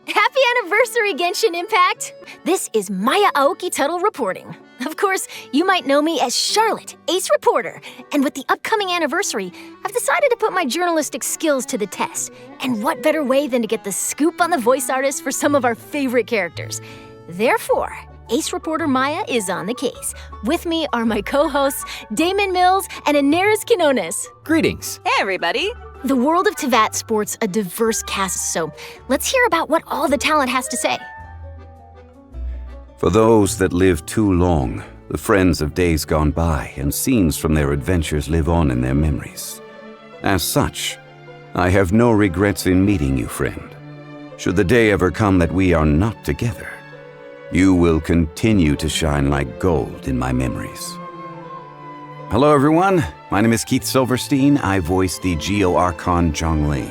Happy anniversary, Genshin Impact! This is Maya Aoki Tuttle reporting. Of course, you might know me as Charlotte, Ace Reporter, and with the upcoming anniversary, I've decided to put my journalistic skills to the test. And what better way than to get the scoop on the voice artists for some of our favorite characters? Therefore, Ace Reporter Maya is on the case. With me are my co-hosts, Damon Mills and Anairis Quinones. Greetings. Hey, everybody. The world of Teyvat sports a diverse cast, so let's hear about what all the talent has to say. For those that live too long, the friends of days gone by and scenes from their adventures live on in their memories. As such, I have no regrets in meeting you, friend. Should the day ever come that we are not together, you will continue to shine like gold in my memories. Hello everyone, my name is Keith Silverstein. I voice the Geo Archon Zhongli.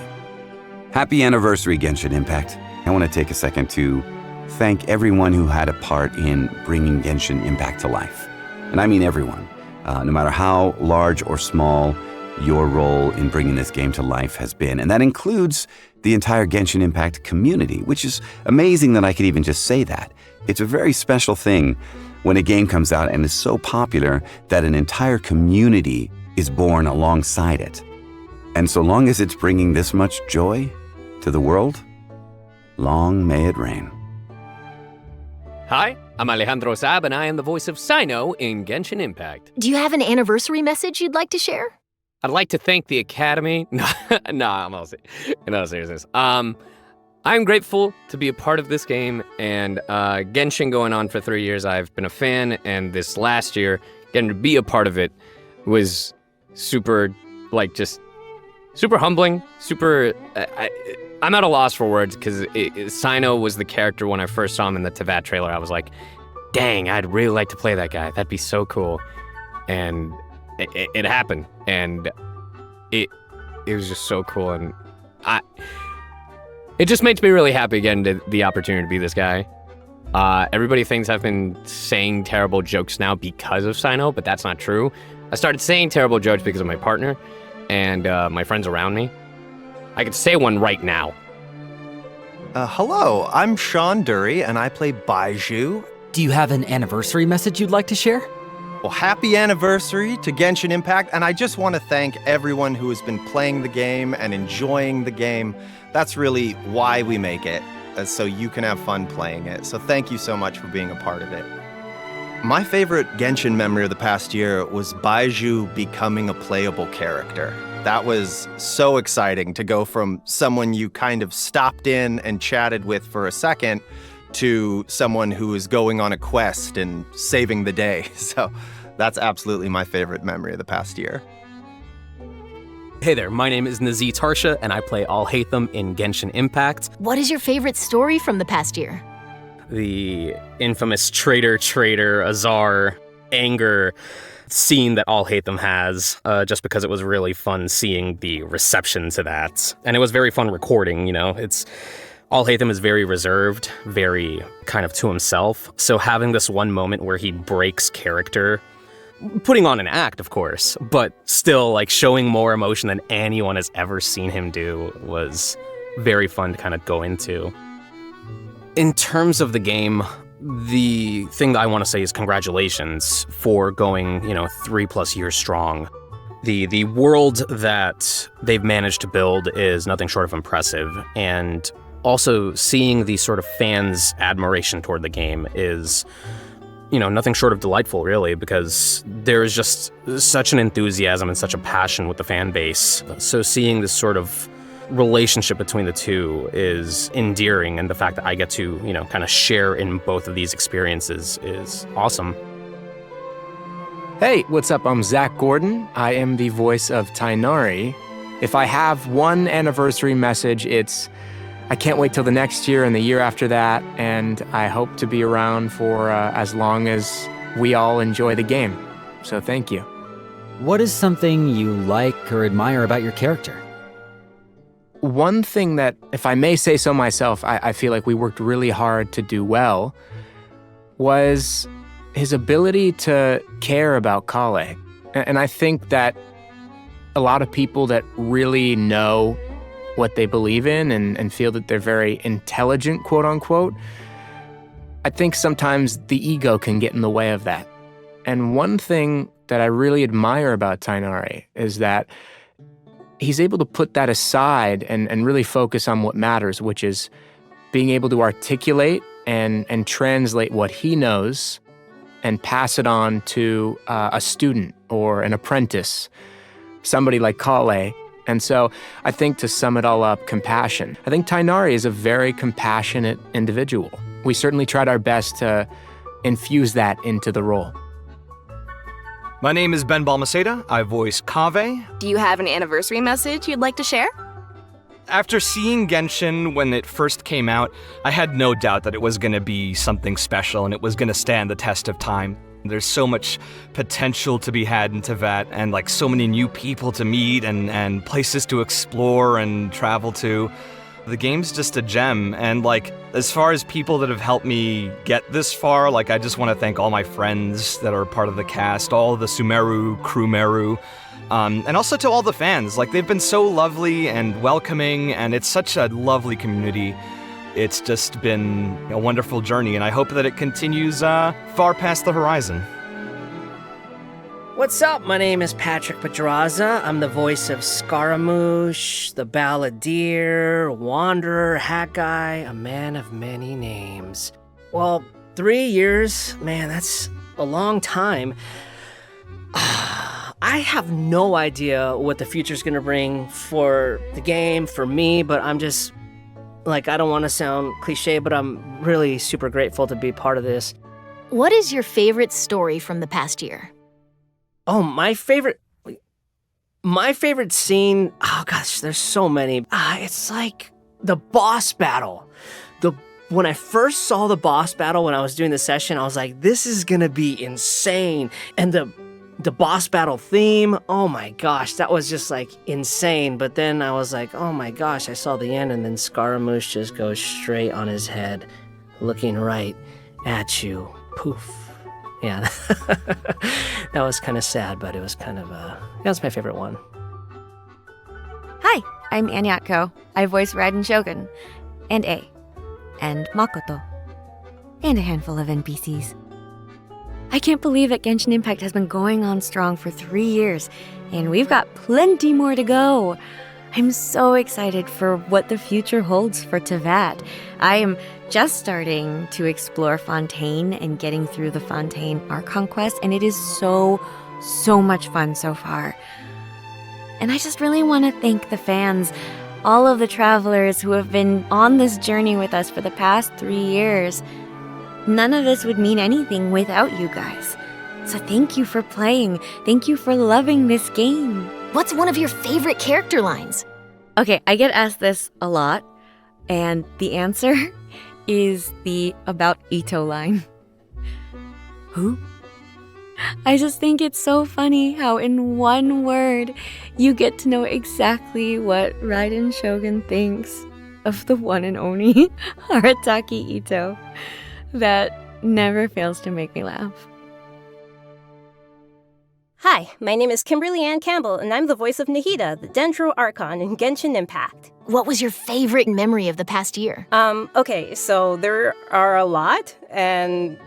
Happy anniversary, Genshin Impact. I want to take a second to thank everyone who had a part in bringing Genshin Impact to life. And I mean everyone. No matter how large or small your role in bringing this game to life has been. And that includes the entire Genshin Impact community, which is amazing that I could even just say that. It's a very special thing when a game comes out and is so popular that an entire community is born alongside it. And so long as it's bringing this much joy to the world, long may it reign. Hi, I'm Alejandro Saab, and I am the voice of Cyno in Genshin Impact. Do you have an anniversary message you'd like to share? I'd like to thank the Academy. No, seriousness. I'm grateful to be a part of this game, and Genshin going on for 3 years, I've been a fan, and this last year, getting to be a part of it was super, just super humbling, super... I'm at a loss for words, because Cyno was the character when I first saw him in the Teyvat trailer. I was like, dang, I'd really like to play that guy. That'd be so cool. And it happened, and it was just so cool, and it just makes me really happy again the opportunity to be this guy. Everybody thinks I've been saying terrible jokes now because of Cyno, but that's not true. I started saying terrible jokes because of my partner and my friends around me. I could say one right now. Hello, I'm Sean Durrie, and I play Baizhu. Do you have an anniversary message you'd like to share? Well, happy anniversary to Genshin Impact, and I just want to thank everyone who has been playing the game and enjoying the game. That's really why we make it, so you can have fun playing it. So thank you so much for being a part of it. My favorite Genshin memory of the past year was Baizhu becoming a playable character. That was so exciting to go from someone you kind of stopped in and chatted with for a second to someone who is going on a quest and saving the day. So that's absolutely my favorite memory of the past year. Hey there, my name is Nazeeh Tarsha, and I play Alhaitham in Genshin Impact. What is your favorite story from the past year? The infamous traitor, Azar, anger scene that Alhaitham has, just because it was really fun seeing the reception to that. And it was very fun recording, Alhaitham is very reserved, very kind of to himself. So having this one moment where he breaks character, putting on an act, of course, but still showing more emotion than anyone has ever seen him do was very fun to kind of go into. In terms of the game, the thing that I want to say is congratulations for going, 3+ years strong. The world that they've managed to build is nothing short of impressive, and also seeing the sort of fans' admiration toward the game is, nothing short of delightful, really, because there is just such an enthusiasm and such a passion with the fan base. So seeing this sort of relationship between the two is endearing, and the fact that I get to, kind of share in both of these experiences is awesome. Hey, what's up? I'm Zach Gordon. I am the voice of Tighnari. If I have one anniversary message, it's I can't wait till the next year and the year after that, and I hope to be around for as long as we all enjoy the game. So thank you. What is something you like or admire about your character? One thing that, if I may say so myself, I feel like we worked really hard to do well was his ability to care about Kaveh. And I think that a lot of people that really know what they believe in and feel that they're very intelligent, quote unquote, I think sometimes the ego can get in the way of that. And one thing that I really admire about Tighnari is that he's able to put that aside and really focus on what matters, which is being able to articulate and translate what he knows and pass it on to a student or an apprentice, somebody like Kaveh. And so I think, to sum it all up, compassion. I think Tighnari is a very compassionate individual. We certainly tried our best to infuse that into the role. My name is Ben Balmaceda. I voice Kaveh. Do you have an anniversary message you'd like to share? After seeing Genshin when it first came out, I had no doubt that it was going to be something special and it was going to stand the test of time. There's so much potential to be had in Teyvat, and like so many new people to meet and places to explore and travel to. The game's just a gem, and like as far as people that have helped me get this far, like I just want to thank all my friends that are part of the cast, all the Sumeru, Crewmeru, and also to all the fans. Like they've been so lovely and welcoming, and it's such a lovely community. It's just been a wonderful journey, and I hope that it continues far past the horizon. What's up? My name is Patrick Pedraza. I'm the voice of Scaramouche, the Balladeer, Wanderer, Hat Guy, a man of many names. Well, 3 years, man, that's a long time. I have no idea what the future's gonna bring for the game, for me, but I'm just, like, I don't want to sound cliche, but I'm really super grateful to be part of this. What is your favorite story from the past year? Oh, my favorite scene, oh gosh, there's so many. It's like the boss battle. When I first saw the boss battle when I was doing the session, I was like, this is gonna be insane. And the boss battle theme, oh my gosh, that was just like insane. But then I was like, oh my gosh, I saw the end, and then Scaramouche just goes straight on his head, looking right at you. Poof. Yeah, that was kind of sad, but it was kind of, that was my favorite one. Hi, I'm Yatco. I voice Raiden Shogun, and A, and Makoto, and a handful of NPCs. I can't believe that Genshin Impact has been going on strong for 3 years, and we've got plenty more to go. I'm so excited for what the future holds for Teyvat. I am just starting to explore Fontaine and getting through the Fontaine Archon quest, and it is so much fun so far. And I just really want to thank the fans, all of the travelers who have been on this journey with us for the past 3 years. None of this would mean anything without you guys. So thank you for playing. Thank you for loving this game. What's one of your favorite character lines? Okay, I get asked this a lot, and the answer is the About Ito line. Who? I just think it's so funny how in one word you get to know exactly what Raiden Shogun thinks of the one and only Arataki Ito. That never fails to make me laugh. Hi, my name is Kimberley Campbell, and I'm the voice of Nahida, the Dendro Archon in Genshin Impact. What was your favorite memory of the past year? Okay, so there are a lot, and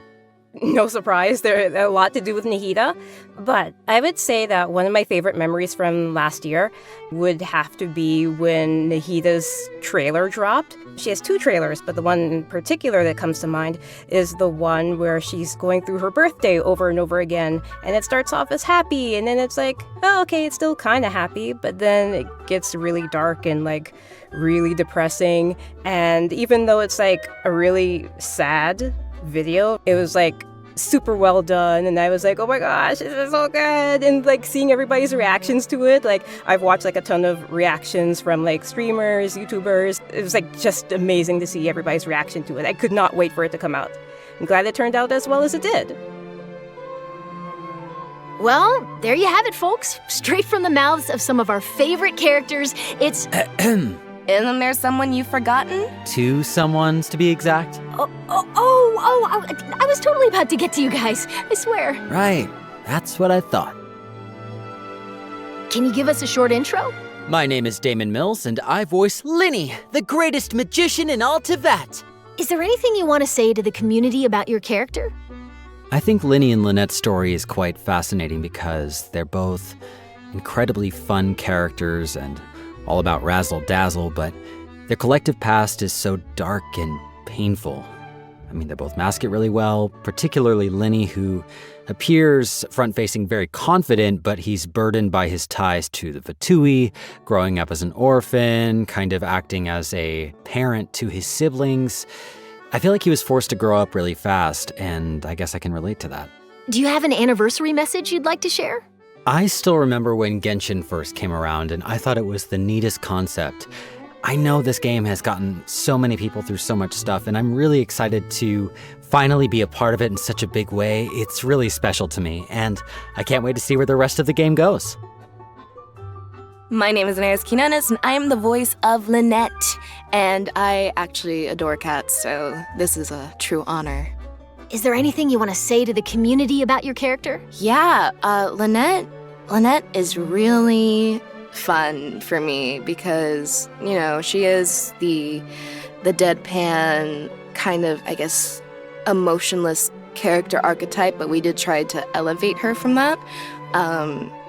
no surprise, there are a lot to do with Nahida. But I would say that one of my favorite memories from last year would have to be when Nahida's trailer dropped. She has 2 trailers, but the one in particular that comes to mind is the one where she's going through her birthday over and over again. And it starts off as happy, and then it's like, oh, okay, it's still kind of happy, but then it gets really dark and like really depressing. And even though it's like a really sad video, it was like super well done, and I was like, oh my gosh, this is so good. And like seeing everybody's reactions to it, like I've watched like a ton of reactions from like streamers, YouTubers. It was like just amazing to see everybody's reaction to it. I could not wait for it to come out. I'm glad it turned out as well as it did. Well, there you have it, folks. Straight from the mouths of some of our favorite characters, it's... Isn't there someone you've forgotten? 2 someones, to be exact. I was totally about to get to you guys, I swear. Right, that's what I thought. Can you give us a short intro? My name is Damon Mills, and I voice Lyney, the greatest magician in all Teyvat. Is there anything you want to say to the community about your character? I think Lyney and Lynette's story is quite fascinating because they're both incredibly fun characters and all about razzle-dazzle, but their collective past is so dark and painful. I mean, they both mask it really well, particularly Lyney, who appears front-facing very confident, but he's burdened by his ties to the Fatui, growing up as an orphan, kind of acting as a parent to his siblings. I feel like he was forced to grow up really fast, and I guess I can relate to that. Do you have an anniversary message you'd like to share? I still remember when Genshin first came around, and I thought it was the neatest concept. I know this game has gotten so many people through so much stuff, and I'm really excited to finally be a part of it in such a big way. It's really special to me, and I can't wait to see where the rest of the game goes. My name is Anairis, and I am the voice of Lynette. And I actually adore cats, so this is a true honor. Is there anything you want to say to the community about your character? Yeah, Lynette is really fun for me because, you know, she is the deadpan kind of, I guess, emotionless character archetype, but we did try to elevate her from that.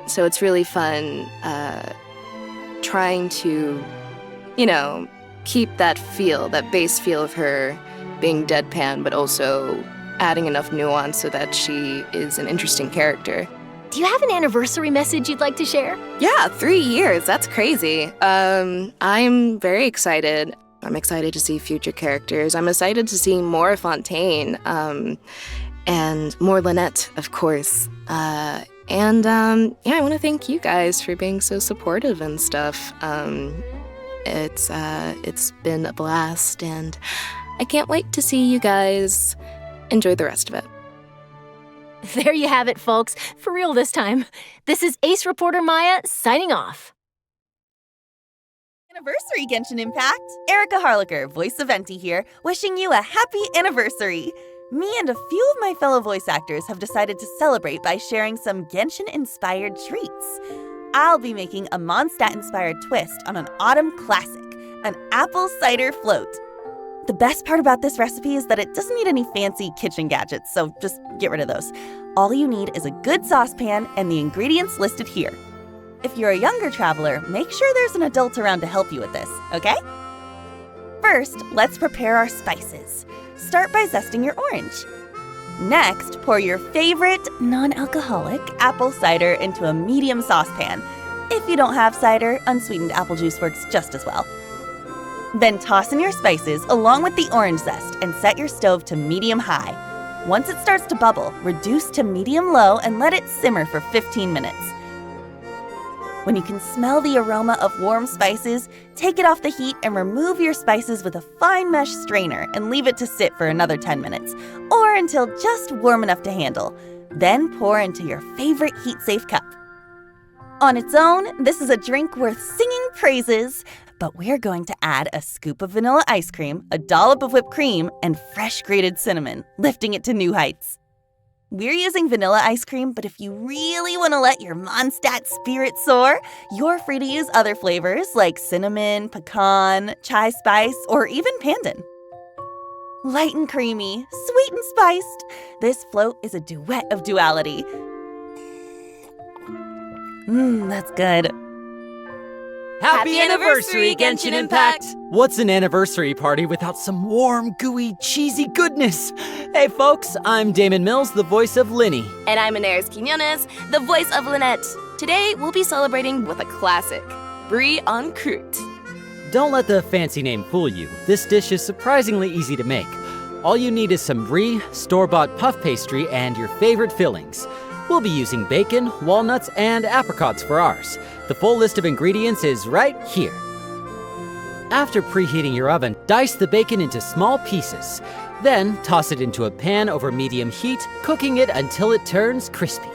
So it's really fun trying to, you know, keep that feel, that base feel of her being deadpan, but also adding enough nuance so that she is an interesting character. Do you have an anniversary message you'd like to share? Yeah, 3 years. That's crazy. I'm very excited. I'm excited to see future characters. I'm excited to see more Fontaine, and more Lynette, of course. Yeah, I want to thank you guys for being so supportive and stuff. It's been a blast, and I can't wait to see you guys enjoy the rest of it. There you have it, folks. For real this time. This is Ace Reporter Maya signing off. Anniversary, Genshin Impact! Erica Harlicker, voice of Venti here, wishing you a happy anniversary! Me and a few of my fellow voice actors have decided to celebrate by sharing some Genshin-inspired treats. I'll be making a Mondstadt-inspired twist on an autumn classic, an apple cider float. The best part about this recipe is that it doesn't need any fancy kitchen gadgets, so just get rid of those. All you need is a good saucepan and the ingredients listed here. If you're a younger traveler, make sure there's an adult around to help you with this, okay? First, let's prepare our spices. Start by zesting your orange. Next, pour your favorite non-alcoholic apple cider into a medium saucepan. If you don't have cider, unsweetened apple juice works just as well. Then toss in your spices along with the orange zest and set your stove to medium-high. Once it starts to bubble, reduce to medium-low and let it simmer for 15 minutes. When you can smell the aroma of warm spices, take it off the heat and remove your spices with a fine mesh strainer and leave it to sit for another 10 minutes, or until just warm enough to handle. Then pour into your favorite heat-safe cup. On its own, this is a drink worth singing praises, but we're going to add a scoop of vanilla ice cream, a dollop of whipped cream, and fresh grated cinnamon, lifting it to new heights. We're using vanilla ice cream, but if you really want to let your Mondstadt spirit soar, you're free to use other flavors like cinnamon, pecan, chai spice, or even pandan. Light and creamy, sweet and spiced, this float is a duet of duality. That's good. Happy anniversary, Genshin Impact! What's an anniversary party without some warm, gooey, cheesy goodness? Hey folks, I'm Damon Mills, the voice of Lyney. And I'm Anairis, the voice of Lynette. Today, we'll be celebrating with a classic, brie en croûte. Don't let the fancy name fool you. This dish is surprisingly easy to make. All you need is some brie, store-bought puff pastry, and your favorite fillings. We'll be using bacon, walnuts, and apricots for ours. The full list of ingredients is right here. After preheating your oven, dice the bacon into small pieces. Then toss it into a pan over medium heat, cooking it until it turns crispy.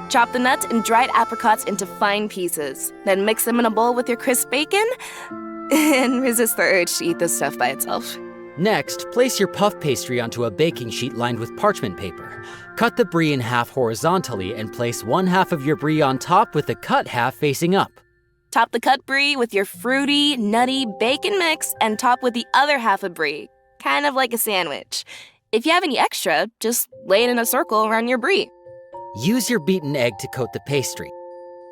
Chop the nuts and dried apricots into fine pieces. Then mix them in a bowl with your crisp bacon and resist the urge to eat this stuff by itself. Next, place your puff pastry onto a baking sheet lined with parchment paper. Cut the brie in half horizontally and place one half of your brie on top with the cut half facing up. Top the cut brie with your fruity, nutty bacon mix and top with the other half of brie, kind of like a sandwich. If you have any extra, just lay it in a circle around your brie. Use your beaten egg to coat the pastry.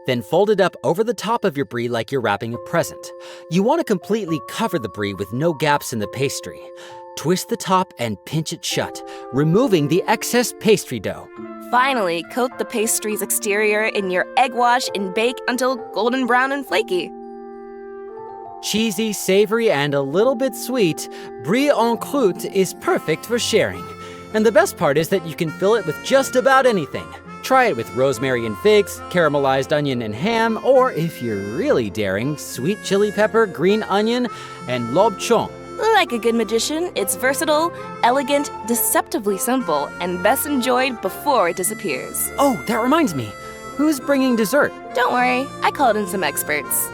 Then fold it up over the top of your brie like you're wrapping a present. You want to completely cover the brie with no gaps in the pastry. Twist the top and pinch it shut, removing the excess pastry dough. Finally, coat the pastry's exterior in your egg wash and bake until golden brown and flaky. Cheesy, savory, and a little bit sweet, brie en croûte is perfect for sharing. And the best part is that you can fill it with just about anything. Try it with rosemary and figs, caramelized onion and ham, or if you're really daring, sweet chili pepper, green onion, and lobchon. Like a good magician, it's versatile, elegant, deceptively simple, and best enjoyed before it disappears. Oh, that reminds me. Who's bringing dessert? Don't worry, I called in some experts.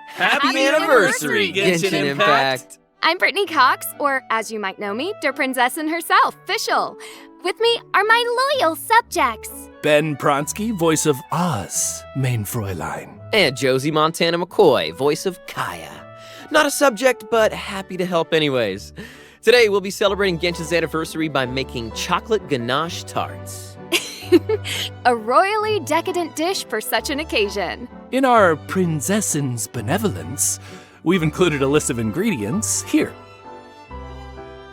Happy anniversary, Genshin Impact! I'm Brittany Cox, or as you might know me, Der Prinzessin herself, Fischl. With me are my loyal subjects. Ben Pronsky, voice of Oz, main Fräulein. And Josie Montana McCoy, voice of Kaeya. Not a subject, but happy to help anyways. Today, we'll be celebrating Genshin's anniversary by making chocolate ganache tarts. A royally decadent dish for such an occasion. In our Prinzessin's benevolence, we've included a list of ingredients here.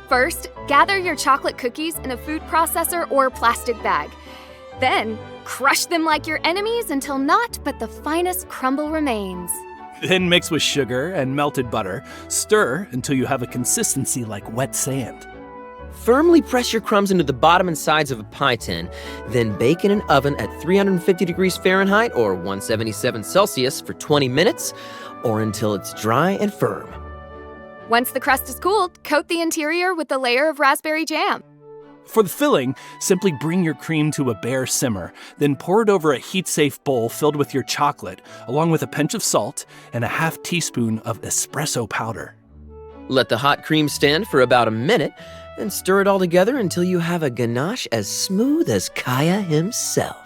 First, gather your chocolate cookies in a food processor or plastic bag. Then, crush them like your enemies until naught but the finest crumble remains. Then mix with sugar and melted butter. Stir until you have a consistency like wet sand. Firmly press your crumbs into the bottom and sides of a pie tin, then bake in an oven at 350 degrees Fahrenheit or 177 Celsius for 20 minutes, or until it's dry and firm. Once the crust is cooled, coat the interior with a layer of raspberry jam. For the filling, simply bring your cream to a bare simmer, then pour it over a heat-safe bowl filled with your chocolate, along with a pinch of salt and a half teaspoon of espresso powder. Let the hot cream stand for about a minute, and stir it all together until you have a ganache as smooth as Kaeya himself.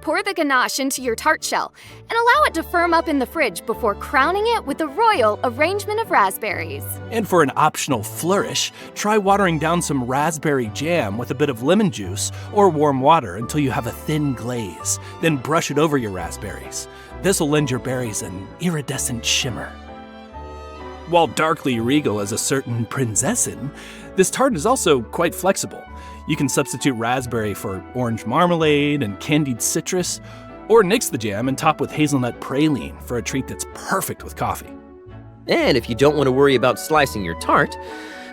Pour the ganache into your tart shell and allow it to firm up in the fridge before crowning it with a royal arrangement of raspberries. And for an optional flourish, try watering down some raspberry jam with a bit of lemon juice or warm water until you have a thin glaze. Then brush it over your raspberries. This will lend your berries an iridescent shimmer. While darkly regal as a certain Prinzessin, this tart is also quite flexible. You can substitute raspberry for orange marmalade and candied citrus, or nix the jam and top with hazelnut praline for a treat that's perfect with coffee. And if you don't want to worry about slicing your tart,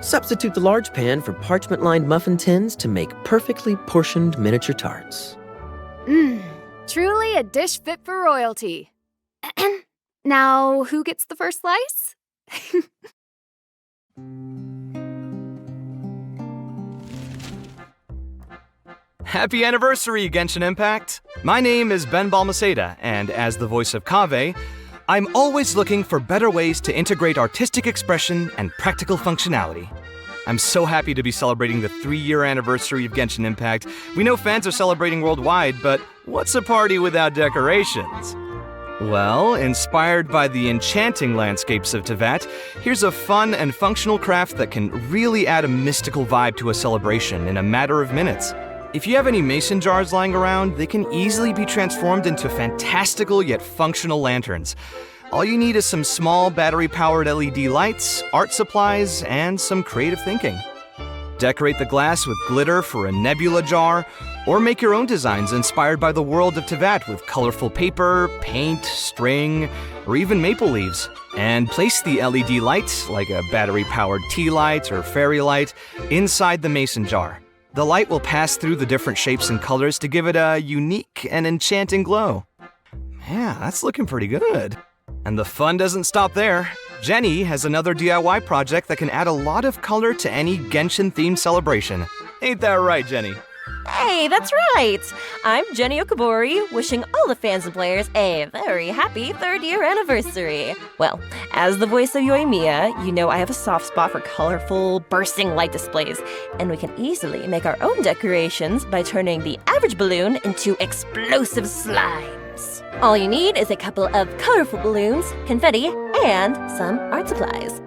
substitute the large pan for parchment-lined muffin tins to make perfectly portioned miniature tarts. Truly a dish fit for royalty. Now, who gets the first slice? Happy anniversary, Genshin Impact! My name is Ben Balmaceda, and as the voice of Kaveh, I'm always looking for better ways to integrate artistic expression and practical functionality. I'm so happy to be celebrating the 3-year anniversary of Genshin Impact. We know fans are celebrating worldwide, but what's a party without decorations? Well, inspired by the enchanting landscapes of Teyvat, here's a fun and functional craft that can really add a mystical vibe to a celebration in a matter of minutes. If you have any mason jars lying around, they can easily be transformed into fantastical yet functional lanterns. All you need is some small battery-powered LED lights, art supplies, and some creative thinking. Decorate the glass with glitter for a nebula jar, or make your own designs inspired by the world of Teyvat with colorful paper, paint, string, or even maple leaves. And place the LED light, like a battery-powered tea light or fairy light, inside the mason jar. The light will pass through the different shapes and colors to give it a unique and enchanting glow. Yeah, that's looking pretty good. And the fun doesn't stop there. Jenny has another DIY project that can add a lot of color to any Genshin-themed celebration. Ain't that right, Jenny? Hey, that's right! I'm Jenny Okabori, wishing all the fans and players a very happy 3rd year anniversary. Well, as the voice of Yoimiya, you know I have a soft spot for colorful, bursting light displays, and we can easily make our own decorations by turning the average balloon into explosive slimes. All you need is a couple of colorful balloons, confetti, and some art supplies.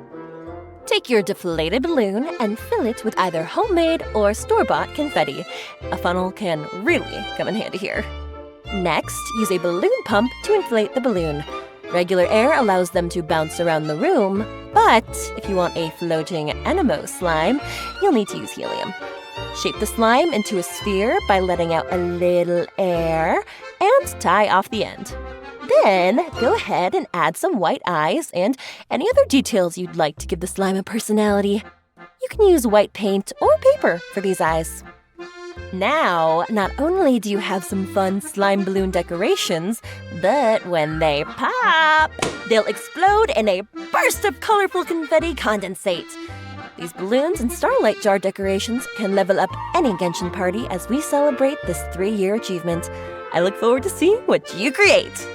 Take your deflated balloon and fill it with either homemade or store-bought confetti. A funnel can really come in handy here. Next, use a balloon pump to inflate the balloon. Regular air allows them to bounce around the room, but if you want a floating Anemo slime, you'll need to use helium. Shape the slime into a sphere by letting out a little air and tie off the end. Then, go ahead and add some white eyes and any other details you'd like to give the slime a personality. You can use white paint or paper for these eyes. Now, not only do you have some fun slime balloon decorations, but when they pop, they'll explode in a burst of colorful confetti condensate. These balloons and starlight jar decorations can level up any Genshin party as we celebrate this 3-year achievement. I look forward to seeing what you create.